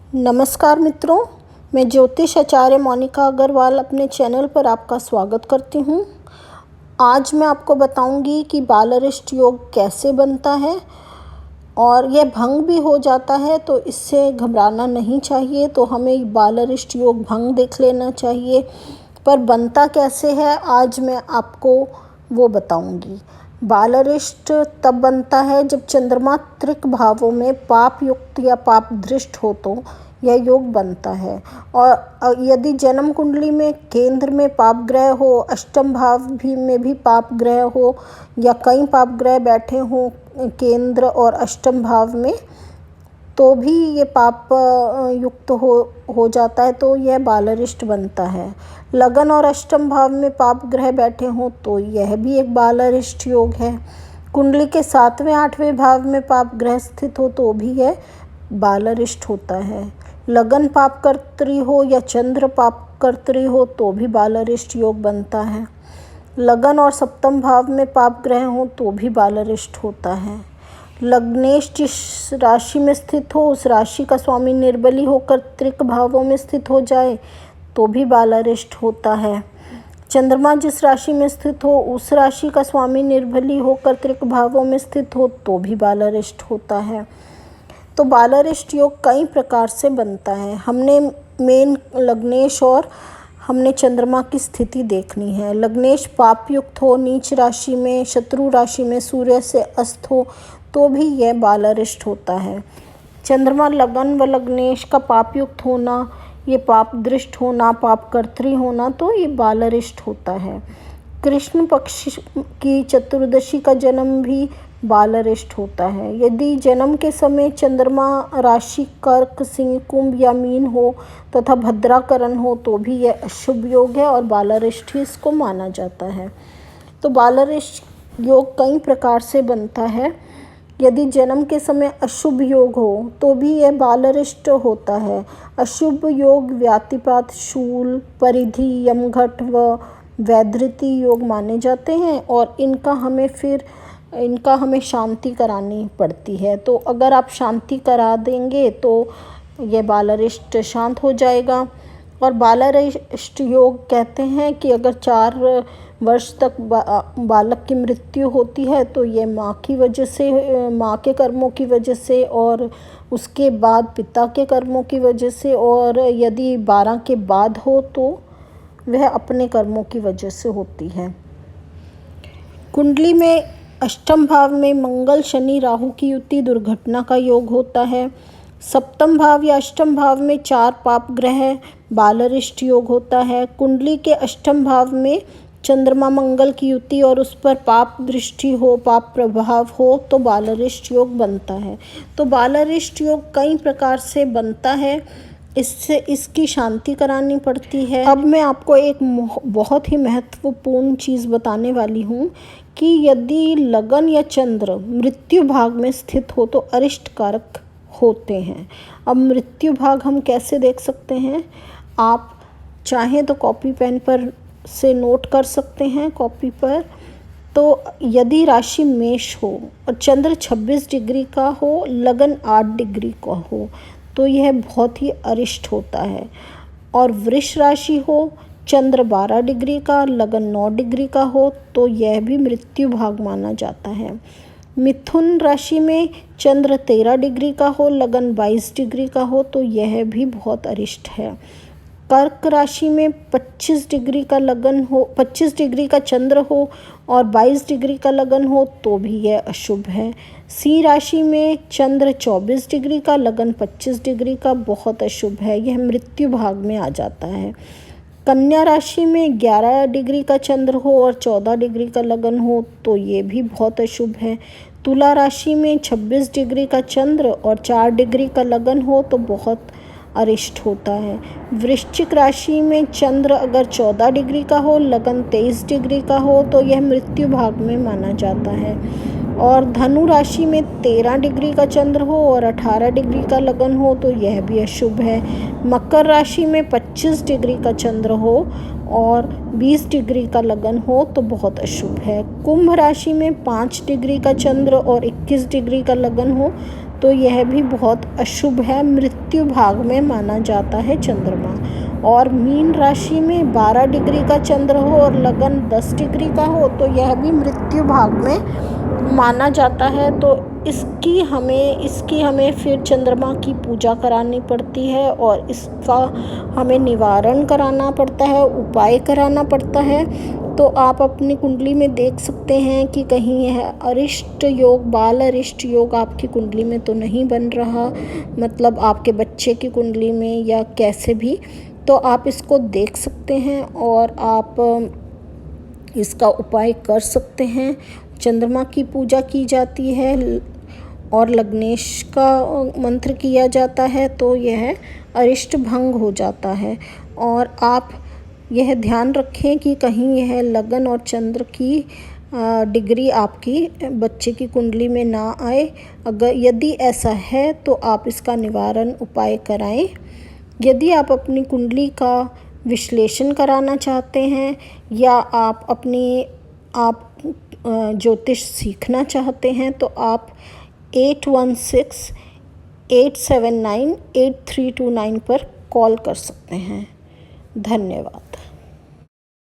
नमस्कार मित्रों, मैं ज्योतिष आचार्य मोनिका अग्रवाल अपने चैनल पर आपका स्वागत करती हूँ। आज मैं आपको बताऊँगी कि बालरिष्ट योग कैसे बनता है और यह भंग भी हो जाता है, तो इससे घबराना नहीं चाहिए। तो हमें बालरिष्ट योग भंग देख लेना चाहिए, पर बनता कैसे है आज मैं आपको वो बताऊँगी। बालरिष्ट तब बनता है जब चंद्रमा त्रिक भावों में पाप युक्त या पाप दृष्ट हो तो यह योग बनता है। और यदि जन्म कुंडली में केंद्र में पाप ग्रह हो, अष्टम भाव में भी पाप ग्रह हो या कई पाप ग्रह बैठे हों केंद्र और अष्टम भाव में, तो भी ये पाप युक्त हो जाता है, तो यह बालरिष्ट बनता है। लगन और अष्टम भाव में पाप ग्रह बैठे हों तो यह भी एक बालरिष्ट योग है। कुंडली के 7वें 8वें भाव में पाप ग्रह स्थित हो तो भी यह बालरिष्ट होता है। लगन पाप कर्त्री हो या चंद्र पाप कर्त्री हो तो भी बालरिष्ट योग बनता है। लगन और सप्तम भाव में पाप ग्रह हो तो भी बालरिष्ट होता है। लग्नेश जिस राशि में स्थित हो उस राशि का स्वामी निर्बली होकर त्रिक भावों में स्थित हो जाए तो भी बालरिष्ट होता है। चंद्रमा जिस राशि में स्थित हो उस राशि का स्वामी निर्बली होकर त्रिक भावों में स्थित हो तो भी बालरिष्ट होता है। तो बालरिष्ट योग कई प्रकार से बनता है। हमने मेन लग्नेश और हमने चंद्रमा की स्थिति देखनी है। लग्नेश पाप युक्त हो, नीच राशि में, शत्रु राशि में, सूर्य से अस्त हो तो भी यह बालरिष्ट होता है। चंद्रमा लगन व लग्नेश का पाप युक्त होना, ये पाप दृष्ट होना, पाप कर्त्री होना, तो ये बालरिष्ट होता है। कृष्ण पक्ष की चतुर्दशी का जन्म भी बालरिष्ट होता है। यदि जन्म के समय चंद्रमा राशि कर्क, सिंह, कुंभ या मीन हो तथा भद्राकरण हो तो भी यह अशुभ योग है और बालरिष्ट ही इसको माना जाता है। तो बालरिष्ट योग कई प्रकार से बनता है। यदि जन्म के समय अशुभ योग हो तो भी यह बालरिष्ट होता है। अशुभ योग व्यातिपात, शूल, परिधि, यमघट व वैधृति योग माने जाते हैं और इनका हमें शांति करानी पड़ती है। तो अगर आप शांति करा देंगे तो यह बालरिष्ट शांत हो जाएगा। और बालरिष्ट योग कहते हैं कि अगर 4 वर्ष तक बालक की मृत्यु होती है तो ये माँ के कर्मों की वजह से और उसके बाद पिता के कर्मों की वजह से, और यदि 12 के बाद हो तो वह अपने कर्मों की वजह से होती है। कुंडली में अष्टम भाव में मंगल, शनि, राहु की युति दुर्घटना का योग होता है। सप्तम भाव या अष्टम भाव में 4 पाप ग्रह बालरिष्ट योग होता है। कुंडली के अष्टम भाव में चंद्रमा मंगल की युति और उस पर पाप दृष्टि हो, पाप प्रभाव हो तो बालरिष्ट योग बनता है। तो बालरिष्ट योग कई प्रकार से बनता है, इसकी शांति करानी पड़ती है। अब मैं आपको एक बहुत ही महत्वपूर्ण चीज़ बताने वाली हूँ कि यदि लगन या चंद्र मृत्यु भाग में स्थित हो तो अरिष्ट कारक होते हैं। अब मृत्यु भाग हम कैसे देख सकते हैं, आप चाहें तो कॉपी पेन पर से नोट कर सकते हैं कॉपी पर। तो यदि राशि मेष हो और चंद्र 26 डिग्री का हो, लगन 8 डिग्री का हो तो यह बहुत ही अरिष्ट होता है। और वृष राशि हो, चंद्र 12 डिग्री का, लगन 9 डिग्री का हो तो यह भी मृत्यु भाग माना जाता है। मिथुन राशि में चंद्र 13 डिग्री का हो, लगन 22 डिग्री का हो तो यह भी बहुत अरिष्ट है। कर्क राशि में 25 डिग्री का चंद्र हो और 22 डिग्री का लगन हो तो भी यह अशुभ है। सिंह राशि में चंद्र 24 डिग्री का, लगन 25 डिग्री का, बहुत अशुभ है, यह मृत्यु भाग में आ जाता है। कन्या राशि में 11 डिग्री का चंद्र हो और 14 डिग्री का लगन हो तो ये भी बहुत अशुभ है। तुला राशि में 26 डिग्री का चंद्र और 4 डिग्री का लगन हो तो बहुत अरिष्ट होता है। वृश्चिक राशि में चंद्र अगर 14 डिग्री का हो, लगन 23 डिग्री का हो तो यह मृत्यु भाग में माना जाता है। और धनु राशि में 13 डिग्री का चंद्र हो और 18 डिग्री का लगन हो तो यह भी अशुभ है। मकर राशि में 25 डिग्री का चंद्र हो और 20 डिग्री का लगन हो तो बहुत अशुभ है। कुंभ राशि में 5 डिग्री का चंद्र और 21 डिग्री का लगन हो तो यह भी बहुत अशुभ है, मृत्यु भाग में माना जाता है चंद्रमा। और मीन राशि में 12 डिग्री का चंद्र हो और लगन 10 डिग्री का हो तो यह भी मृत्यु भाग में माना जाता है। तो इसकी हमें फिर चंद्रमा की पूजा करानी पड़ती है और इसका हमें निवारण कराना पड़ता है, उपाय कराना पड़ता है। तो आप अपनी कुंडली में देख सकते हैं कि कहीं यह अरिष्ट योग, बाल अरिष्ट योग आपकी कुंडली में तो नहीं बन रहा, मतलब आपके बच्चे की कुंडली में या कैसे भी। तो आप इसको देख सकते हैं और आप इसका उपाय कर सकते हैं। चंद्रमा की पूजा की जाती है और लग्नेश का मंत्र किया जाता है तो यह अरिष्ट भंग हो जाता है। और आप यह ध्यान रखें कि कहीं यह लगन और चंद्र की डिग्री आपकी बच्चे की कुंडली में ना आए। यदि ऐसा है तो आप इसका निवारण उपाय कराएं। यदि आप अपनी कुंडली का विश्लेषण कराना चाहते हैं या आप ज्योतिष सीखना चाहते हैं तो आप 8168798329 पर कॉल कर सकते हैं। धन्यवाद।